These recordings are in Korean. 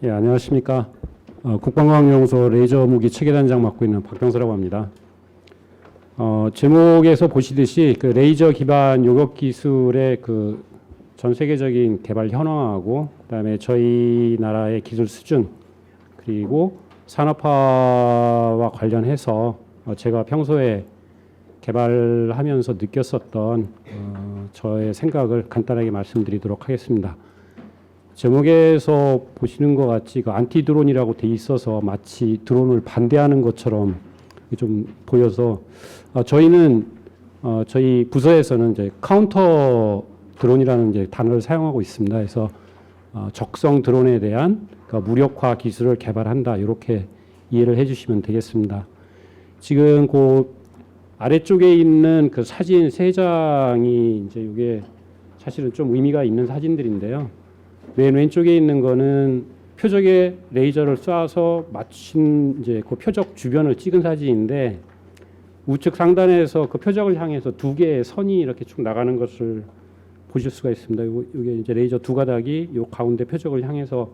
예, 안녕하십니까. 국방과학연구소 레이저 무기 체계단장 맡고 있는 박병서라고 합니다. 제목에서 보시듯이 그 레이저 기반 요격 기술의 그 전 세계적인 개발 현황하고 그다음에 저희 나라의 기술 수준 그리고 산업화와 관련해서 제가 평소에 개발하면서 느꼈었던 저의 생각을 간단하게 말씀드리도록 하겠습니다. 제목에서 보시는 것 같이 그 안티 드론이라고 돼 있어서 마치 드론을 반대하는 것처럼 좀 보여서 저희는 저희 부서에서는 이제 카운터 드론이라는 이제 단어를 사용하고 있습니다. 그래서 적성 드론에 대한 그러니까 무력화 기술을 개발한다 이렇게 이해를 해주시면 되겠습니다. 지금 그 아래쪽에 있는 그 사진 세 장이 이제 이게 사실은 좀 의미가 있는 사진들인데요. 맨 왼쪽에 있는 거는 표적에 레이저를 쏴서 맞춘 이제 그 표적 주변을 찍은 사진인데 우측 상단에서 그 표적을 향해서 두 개의 선이 이렇게 쭉 나가는 것을 보실 수가 있습니다. 이게 이제 레이저 두 가닥이 요 가운데 표적을 향해서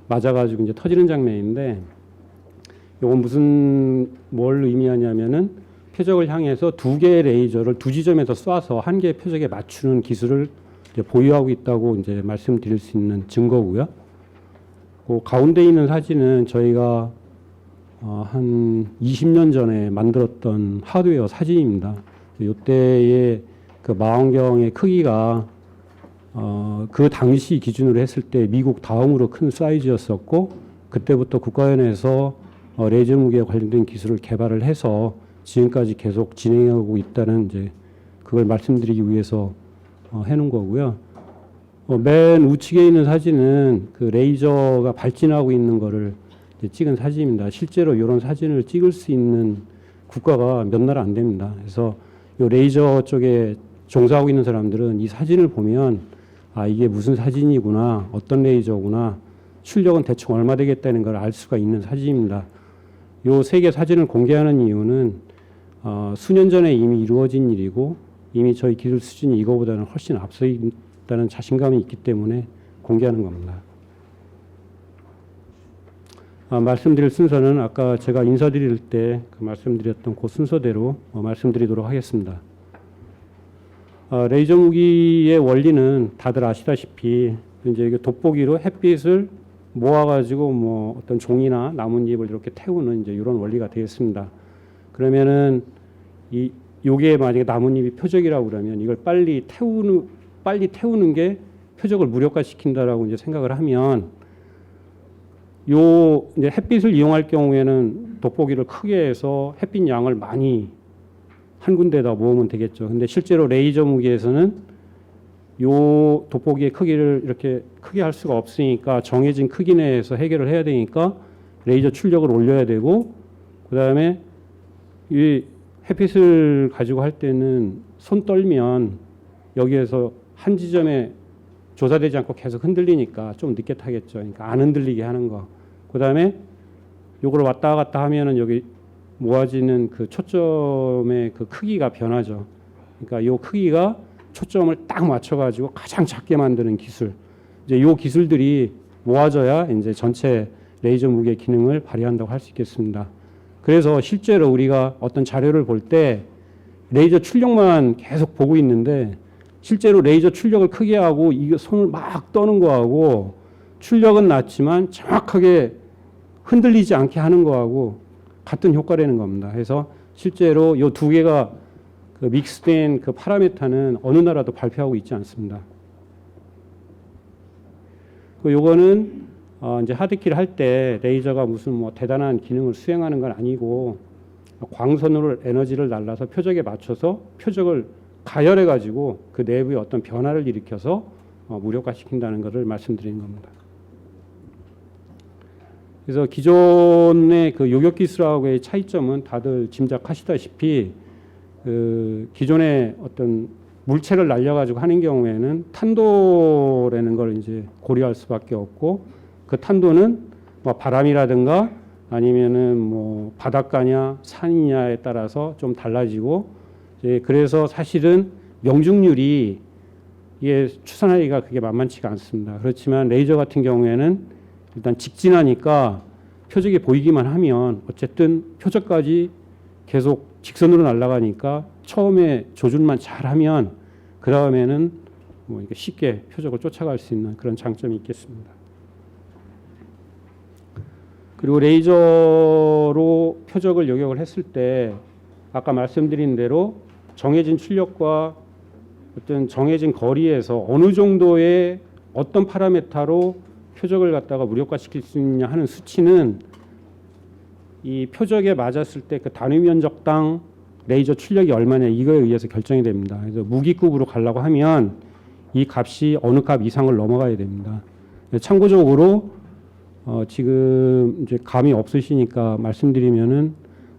맞아가지고 이제 터지는 장면인데 이건 뭘 의미하냐면은 표적을 향해서 두 개의 레이저를 두 지점에서 쏴서 한 개의 표적에 맞추는 기술을 이제 보유하고 있다고 이제 말씀드릴 수 있는 증거고요. 그 가운데 있는 사진은 저희가 한 20년 전에 만들었던 하드웨어 사진입니다. 이때의 그 망원경의 크기가 그 당시 기준으로 했을 때 미국 다음으로 큰 사이즈였었고 그때부터 국가연에서 레이저 무기에 관련된 기술을 개발을 해서 지금까지 계속 진행하고 있다는 이제 그걸 말씀드리기 위해서 해놓은 거고요. 맨 우측에 있는 사진은 그 레이저가 발진하고 있는 거를 찍은 사진입니다. 실제로 이런 사진을 찍을 수 있는 국가가 몇 나라 안 됩니다. 그래서 이 레이저 쪽에 종사하고 있는 사람들은 이 사진을 보면 이게 무슨 사진이구나, 어떤 레이저구나, 출력은 대충 얼마 되겠다는 걸 알 수가 있는 사진입니다. 이 세 개 사진을 공개하는 이유는 수년 전에 이미 이루어진 일이고 이미 저희 기술 수준이 이거보다는 훨씬 앞서 있다는 자신감이 있기 때문에 공개하는 겁니다. 말씀드릴 순서는 아까 제가 인사드릴 때 그 말씀드렸던 그 순서대로 말씀드리도록 하겠습니다. 레이저 무기의 원리는 다들 아시다시피 이제 이게 돋보기로 햇빛을 모아가지고 뭐 어떤 종이나 나뭇잎을 이렇게 태우는 이제 이런 원리가 되겠습니다. 그러면은 요게 만약에 나뭇잎이 표적이라고 그러면 이걸 빨리 태우는 게 표적을 무력화시킨다라고 이제 생각을 하면 요 이제 햇빛을 이용할 경우에는 돋보기를 크게 해서 햇빛 양을 많이 한 군데다 모으면 되겠죠. 근데 실제로 레이저 무기에서는 요 돋보기의 크기를 이렇게 크게 할 수가 없으니까 정해진 크기 내에서 해결을 해야 되니까 레이저 출력을 올려야 되고 그다음에 이 햇빛을 가지고 할 때는 손 떨면 여기에서 한 지점에 조사되지 않고 계속 흔들리니까 좀 늦게 타겠죠. 그러니까 안 흔들리게 하는 거. 그다음에 요걸 왔다 갔다 하면은 여기 모아지는 그 초점의 그 크기가 변하죠. 그러니까 요 크기가 초점을 딱 맞춰가지고 가장 작게 만드는 기술. 이제 요 기술들이 모아져야 이제 전체 레이저 무기의 기능을 발휘한다고 할 수 있겠습니다. 그래서 실제로 우리가 어떤 자료를 볼 때 레이저 출력만 계속 보고 있는데 실제로 레이저 출력을 크게 하고 이게 손을 막 떠는 거하고 출력은 낮지만 정확하게 흔들리지 않게 하는 거하고 같은 효과라는 겁니다. 그래서 실제로 이 두 개가 그 믹스된 그 파라미터는 어느 나라도 발표하고 있지 않습니다. 요거는 이제 하드키를 할 때 레이저가 무슨 뭐 대단한 기능을 수행하는 건 아니고 광선으로 에너지를 날라서 표적에 맞춰서 표적을 가열해 가지고 그 내부에 어떤 변화를 일으켜서 무력화시킨다는 것을 말씀드리는 겁니다. 그래서 기존의 그 요격 기술하고의 차이점은 다들 짐작하시다시피 그 기존의 어떤 물체를 날려가지고 하는 경우에는 탄도라는 걸 이제 고려할 수밖에 없고 그 탄도는 뭐 바람이라든가 아니면은 뭐 바닷가냐 산이냐에 따라서 좀 달라지고 이제 그래서 사실은 명중률이 이게 추산하기가 그게 만만치가 않습니다. 그렇지만 레이저 같은 경우에는 일단 직진하니까 표적이 보이기만 하면 어쨌든 표적까지 계속 직선으로 날아가니까 처음에 조준만 잘하면 그 다음에는 뭐 이렇게 쉽게 표적을 쫓아갈 수 있는 그런 장점이 있겠습니다. 그리고 레이저로 표적을 요격을 했을 때 아까 말씀드린 대로 정해진 출력과 어떤 정해진 거리에서 어느 정도의 어떤 파라메타로 표적을 갖다가 무력화시킬 수 있냐 하는 수치는 이 표적에 맞았을 때 그 단위 면적당 레이저 출력이 얼마냐 이거에 의해서 결정이 됩니다. 그래서 무기급으로 가려고 하면 이 값이 어느 값 이상을 넘어가야 됩니다. 참고적으로 지금 이제 감이 없으시니까 말씀드리면은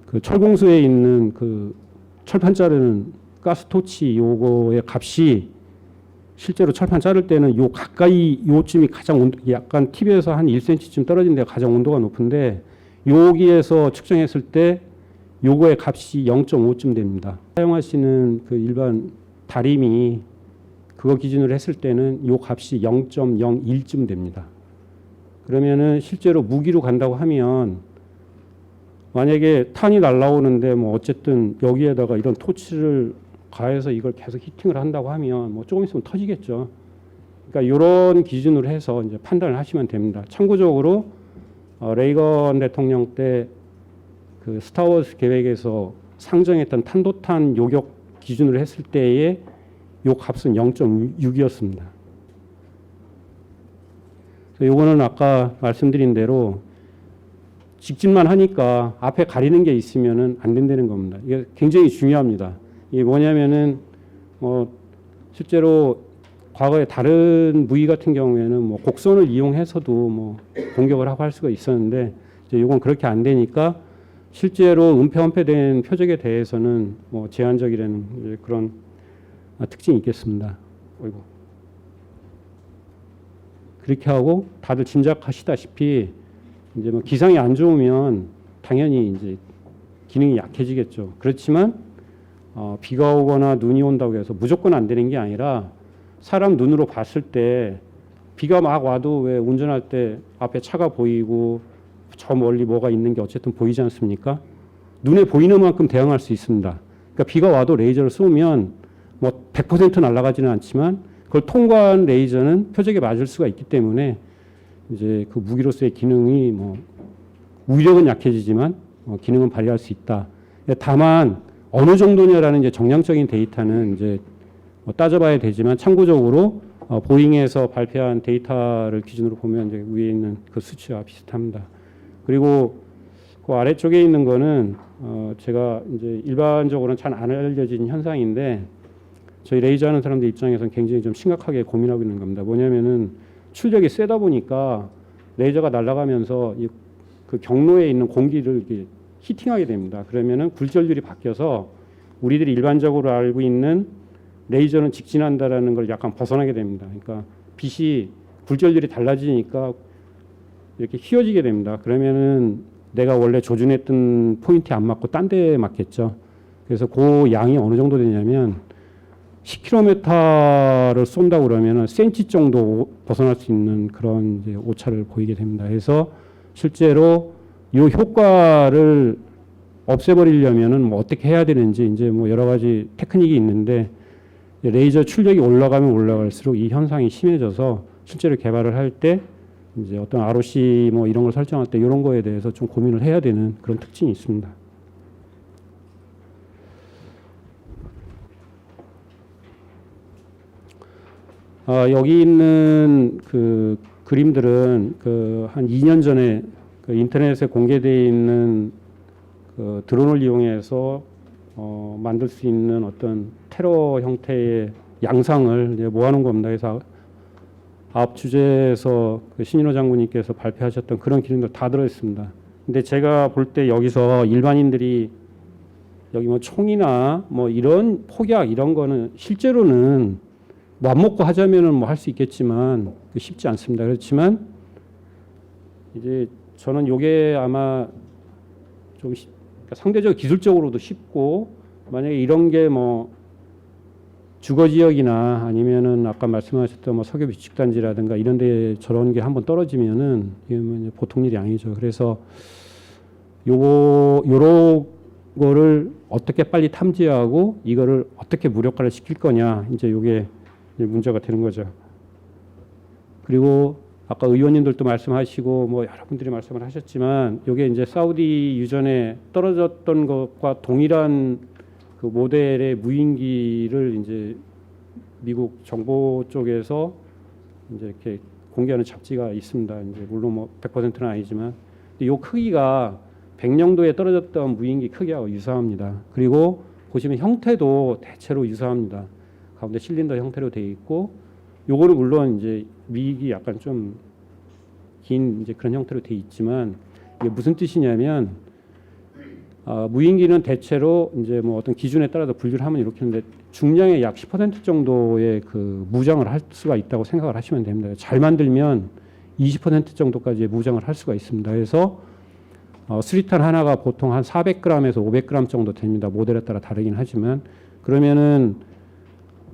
그 철공소에 있는 그 철판 자르는 가스토치 요거의 값이 실제로 철판 자를 때는 요 가까이 요쯤이 가장 온도, 약간 TV에서 한 1cm쯤 떨어진 데가 가장 온도가 높은데 여기에서 측정했을 때 요거의 값이 0.5쯤 됩니다. 사용하시는 그 일반 다림이 그거 기준으로 했을 때는 요 값이 0.01쯤 됩니다. 그러면은 실제로 무기로 간다고 하면 만약에 탄이 날라오는데 뭐 어쨌든 여기에다가 이런 토치를 가해서 이걸 계속 히팅을 한다고 하면 뭐 조금 있으면 터지겠죠. 그러니까 이런 기준으로 해서 이제 판단을 하시면 됩니다. 참고적으로 레이건 대통령 때 그 스타워즈 계획에서 상정했던 탄도탄 요격 기준으로 했을 때의 요 값은 0.6이었습니다. 요거는 아까 말씀드린 대로 직진만 하니까 앞에 가리는 게 있으면은 안 된다는 겁니다. 이게 굉장히 중요합니다. 이게 뭐냐면은 실제로 과거에 다른 무기 같은 경우에는 뭐 곡선을 이용해서도 뭐 공격을 하고 할 수가 있었는데 이제 이건 그렇게 안 되니까 실제로 은폐헌폐된 표적에 대해서는 뭐 제한적이라는 이제 그런 특징이 있겠습니다. 어이구. 그렇게 하고 다들 짐작하시다시피 이제 뭐 기상이 안 좋으면 당연히 이제 기능이 약해지겠죠. 그렇지만 비가 오거나 눈이 온다고 해서 무조건 안 되는 게 아니라 사람 눈으로 봤을 때 비가 막 와도 왜 운전할 때 앞에 차가 보이고 저 멀리 뭐가 있는 게 어쨌든 보이지 않습니까? 눈에 보이는 만큼 대응할 수 있습니다. 그러니까 비가 와도 레이저를 쏘면 뭐 100% 날아가지는 않지만 그걸 통과한 레이저는 표적에 맞을 수가 있기 때문에 이제 그 무기로서의 기능이 뭐 위력은 약해지지만 기능은 발휘할 수 있다. 다만 어느 정도냐라는 이제 정량적인 데이터는 이제 따져봐야 되지만 참고적으로 보잉에서 발표한 데이터를 기준으로 보면 이제 위에 있는 그 수치와 비슷합니다. 그리고 그 아래쪽에 있는 거는 제가 이제 일반적으로는 잘 안 알려진 현상인데 저희 레이저 하는 사람들 입장에서는 굉장히 좀 심각하게 고민하고 있는 겁니다. 뭐냐면은 출력이 세다 보니까 레이저가 날아가면서 그 경로에 있는 공기를 이렇게 히팅하게 됩니다. 그러면은 굴절률이 바뀌어서 우리들이 일반적으로 알고 있는 레이저는 직진한다라는 걸 약간 벗어나게 됩니다. 그러니까 빛이 굴절률이 달라지니까 이렇게 휘어지게 됩니다. 그러면은 내가 원래 조준했던 포인트에 안 맞고 딴 데에 맞겠죠. 그래서 그 양이 어느 정도 되냐면 10km를 쏜다고 그러면은 센치 정도 벗어날 수 있는 그런 이제 오차를 보이게 됩니다. 그래서 실제로 이 효과를 없애버리려면은 뭐 어떻게 해야 되는지 이제 뭐 여러 가지 테크닉이 있는데 레이저 출력이 올라가면 올라갈수록 이 현상이 심해져서 실제로 개발을 할 때 이제 어떤 ROC 뭐 이런 걸 설정할 때 이런 거에 대해서 좀 고민을 해야 되는 그런 특징이 있습니다. 여기 있는 그 그림들은 그 한 2년 전에 그 인터넷에 공개되어 있는 그 드론을 이용해서 만들 수 있는 어떤 테러 형태의 양상을 이제 모아놓은 겁니다. 그래서 앞 주제에서 그 신인호 장군님께서 발표하셨던 그런 기능들 다 들어있습니다. 근데 제가 볼 때 여기서 일반인들이 여기 뭐 총이나 뭐 이런 폭약 이런 거는 실제로는 맘 먹고 하자면은 뭐 할 수 있겠지만 쉽지 않습니다. 그렇지만 이제 저는 요게 아마 좀 그러니까 상대적으로 기술적으로도 쉽고 만약에 이런 게 뭐 주거 지역이나 아니면은 아까 말씀하셨던 뭐 석유 비축 단지라든가 이런 데 저런 게 한번 떨어지면은 이게 뭐 보통 일이 아니죠. 그래서 요런 거를 어떻게 빨리 탐지하고 이거를 어떻게 무력화를 시킬 거냐, 이제 요게 이제 문제가 되는 거죠. 그리고 아까 의원님들도 말씀하시고 뭐 여러분들이 말씀을 하셨지만 요게 이제 사우디 유전에 떨어졌던 것과 동일한 그 모델의 무인기를 이제 미국 정보 쪽에서 이제 이렇게 공개하는 잡지가 있습니다. 이제 물론 뭐 100%는 아니지만 이 크기가 백령도에 떨어졌던 무인기 크기하고 유사합니다. 그리고 보시면 형태도 대체로 유사합니다. 가운데 실린더 형태로 되어 있고, 요거는 물론 이제 미익이 약간 좀 긴 이제 그런 형태로 되어 있지만 이게 무슨 뜻이냐면 무인기는 대체로 이제 뭐 어떤 기준에 따라서 분류를 하면 이렇게 하는데 중량의 약 10% 정도의 그 무장을 할 수가 있다고 생각을 하시면 됩니다. 잘 만들면 20% 정도까지의 무장을 할 수가 있습니다. 그래서 수리탄 하나가 보통 한 400g에서 500g 정도 됩니다. 모델에 따라 다르긴 하지만, 그러면은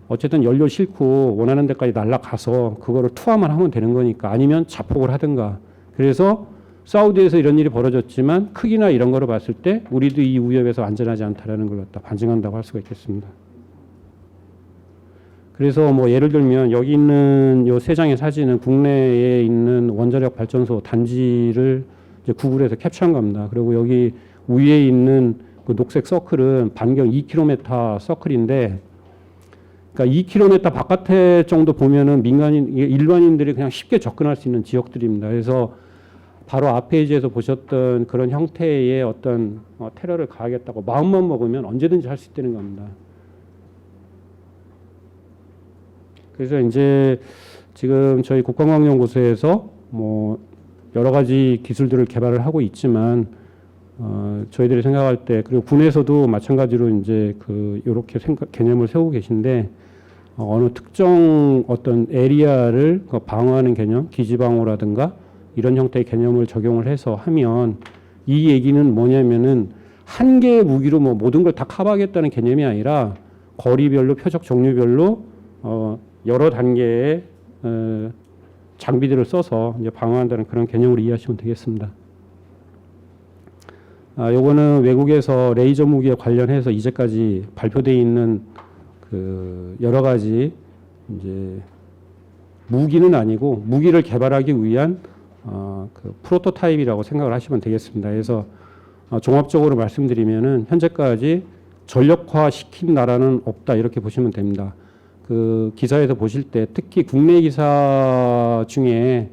어쨌든 연료 싣고 원하는 데까지 날아가서 그거를 투하만 하면 되는 거니까, 아니면 자폭을 하든가. 그래서 사우디에서 이런 일이 벌어졌지만 크기나 이런 거를 봤을 때 우리도 이 위협에서 안전하지 않다라는 걸 갖다 반증한다고 할 수가 있겠습니다. 그래서 뭐 예를 들면 여기 있는 요 세 장의 사진은 국내에 있는 원자력 발전소 단지를 이제 구글에서 캡처한 겁니다. 그리고 여기 위에 있는 그 녹색 서클은 반경 2km 서클인데, 그러니까 2km 바깥에 정도 보면은 일반인들이 그냥 쉽게 접근할 수 있는 지역들입니다. 그래서 바로 앞페이지에서 보셨던 그런 형태의 어떤 테러를 가하겠다고 마음만 먹으면 언제든지 할 수 있다는 겁니다. 그래서 이제 지금 저희 국방과학연구소에서 뭐 여러 가지 기술들을 개발을 하고 있지만 저희들이 생각할 때, 그리고 군에서도 마찬가지로 이제 그 요렇게 개념을 세우고 계신데, 어느 특정 어떤 에리아를 방어하는 개념, 기지 방어라든가 이런 형태의 개념을 적용을 해서 하면, 이 얘기는 뭐냐면은 한 개의 무기로 뭐 모든 걸 다 커버하겠다는 개념이 아니라 거리별로, 표적 종류별로 여러 단계의 장비들을 써서 이제 방어한다는 그런 개념으로 이해하시면 되겠습니다. 요거는 외국에서 레이저 무기에 관련해서 이제까지 발표되어 있는 그 여러 가지 이제 무기는 아니고 무기를 개발하기 위한 그 프로토타입이라고 생각을 하시면 되겠습니다. 그래서 종합적으로 말씀드리면은 현재까지 전력화 시킨 나라는 없다, 이렇게 보시면 됩니다. 그 기사에서 보실 때 특히 국내 기사 중에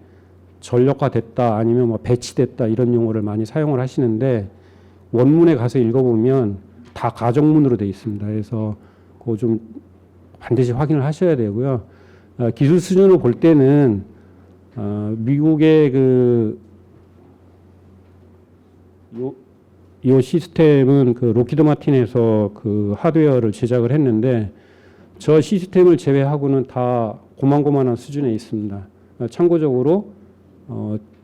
전력화됐다 아니면 뭐 배치됐다 이런 용어를 많이 사용을 하시는데, 원문에 가서 읽어보면 다 가정문으로 되어 있습니다. 그래서 그거 좀 반드시 확인을 하셔야 되고요. 기술 수준으로 볼 때는 미국의 요 시스템은 그 로키드 마틴에서 그 하드웨어를 제작을 했는데, 저 시스템을 제외하고는 다 고만고만한 수준에 있습니다. 참고적으로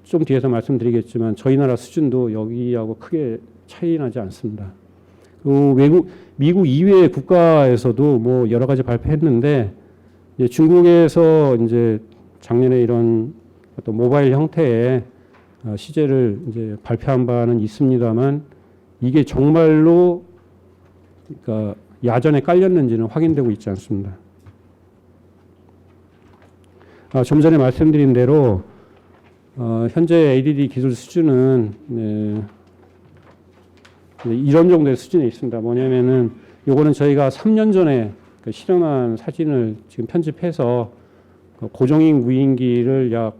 좀 뒤에서 말씀드리겠지만 저희 나라 수준도 여기하고 크게 차이 나지 않습니다. 미국 이외의 국가에서도 뭐 여러 가지 발표했는데, 이제 중국에서 이제 작년에 이런 어떤 모바일 형태의 시제를 이제 발표한 바는 있습니다만, 이게 정말로 그러니까 야전에 깔렸는지는 확인되고 있지 않습니다. 좀 전에 말씀드린 대로 현재 ADD 기술 수준은 이런 정도의 수준에 있습니다. 뭐냐면은 요거는 저희가 3년 전에 그 실험한 사진을 지금 편집해서 고정익 무인기를 약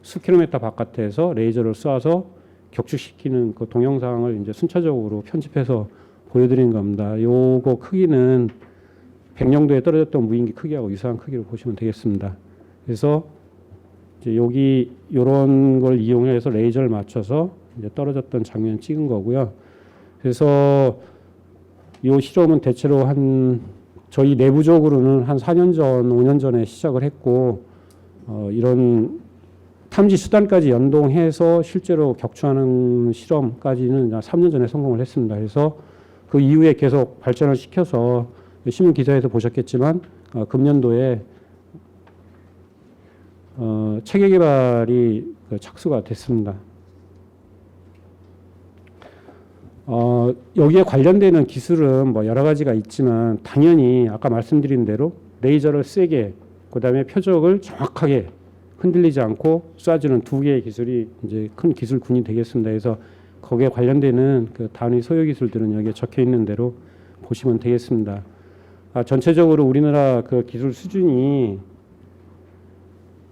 수킬로미터 바깥에서 레이저를 쏴서 격추시키는 그 동영상을 이제 순차적으로 편집해서 보여드린 겁니다. 요거 크기는 백령도에 떨어졌던 무인기 크기하고 유사한 크기로 보시면 되겠습니다. 그래서 이제 여기 요런 걸 이용해서 레이저를 맞춰서 이제 떨어졌던 장면 찍은 거고요. 그래서 이 실험은 대체로 저희 내부적으로는 한 4년 전, 5년 전에 시작을 했고, 이런 탐지 수단까지 연동해서 실제로 격추하는 실험까지는 3년 전에 성공을 했습니다. 그래서 그 이후에 계속 발전을 시켜서 신문 기사에서 보셨겠지만 금년도에 체계 개발이 착수가 됐습니다. 여기에 관련되는 기술은 뭐 여러 가지가 있지만 당연히 아까 말씀드린 대로 레이저를 세게 그다음에 표적을 정확하게 흔들리지 않고 쏴주는 두 개의 기술이 이제 큰 기술군이 되겠습니다. 그래서 거기에 관련되는 그 단위 소요 기술들은 여기에 적혀 있는 대로 보시면 되겠습니다. 전체적으로 우리나라 그 기술 수준이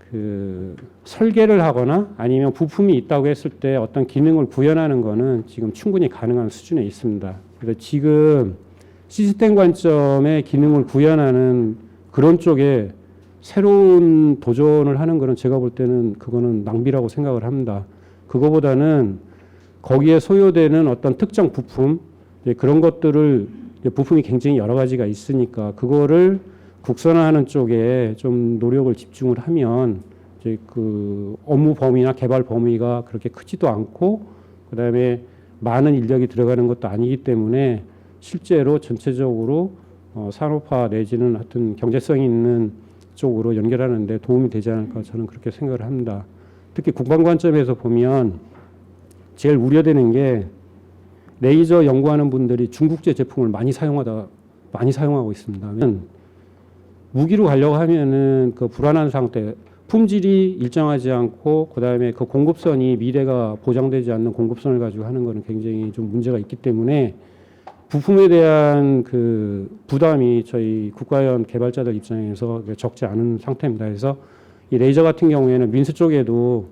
그 설계를 하거나 아니면 부품이 있다고 했을 때 어떤 기능을 구현하는 거는 지금 충분히 가능한 수준에 있습니다. 그래서 지금 시스템 관점의 기능을 구현하는 그런 쪽에 새로운 도전을 하는 거는 제가 볼 때는 그거는 낭비라고 생각을 합니다. 그거보다는 거기에 소요되는 어떤 특정 부품 그런 것들을 부품이 굉장히 여러 가지가 있으니까 그거를 국산화하는 쪽에 좀 노력을 집중을 하면 이제 그 업무 범위나 개발 범위가 그렇게 크지도 않고 그다음에 많은 인력이 들어가는 것도 아니기 때문에 실제로 전체적으로 산업화 내지는 하여튼 경제성이 있는 쪽으로 연결하는 데 도움이 되지 않을까 저는 그렇게 생각을 합니다. 특히 국방 관점에서 보면 제일 우려되는 게 레이저 연구하는 분들이 중국제 제품을 많이 사용하고 있습니다. 무기로 가려고 하면은 그 불안한 상태, 품질이 일정하지 않고 그다음에 그 공급선이 미래가 보장되지 않는 공급선을 가지고 하는 거는 굉장히 좀 문제가 있기 때문에 부품에 대한 그 부담이 저희 국가연 개발자들 입장에서 적지 않은 상태입니다. 그래서 이 레이저 같은 경우에는 민수 쪽에도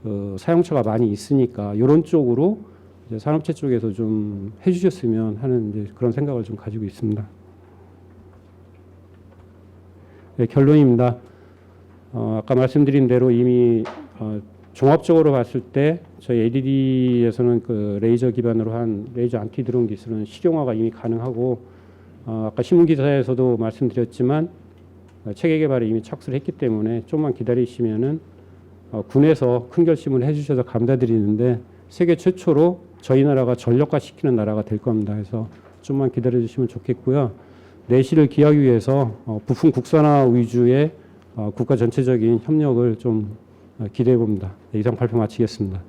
그 사용처가 많이 있으니까 이런 쪽으로 이제 산업체 쪽에서 좀 해주셨으면 하는 이제 그런 생각을 좀 가지고 있습니다. 네, 결론입니다. 아까 말씀드린 대로 이미 종합적으로 봤을 때 저희 ADD에서는 그 레이저 기반으로 한 레이저 안티 드론 기술은 실용화가 이미 가능하고 아까 신문 기사에서도 말씀드렸지만 체계 개발에 이미 착수를 했기 때문에 좀만 기다리시면은 군에서 큰 결심을 해주셔서 감사드리는데 세계 최초로 저희 나라가 전력화 시키는 나라가 될 겁니다. 그래서 좀만 기다려 주시면 좋겠고요. 내실을 기하기 위해서 부품 국산화 위주의 국가 전체적인 협력을 좀 기대해 봅니다. 이상 발표 마치겠습니다.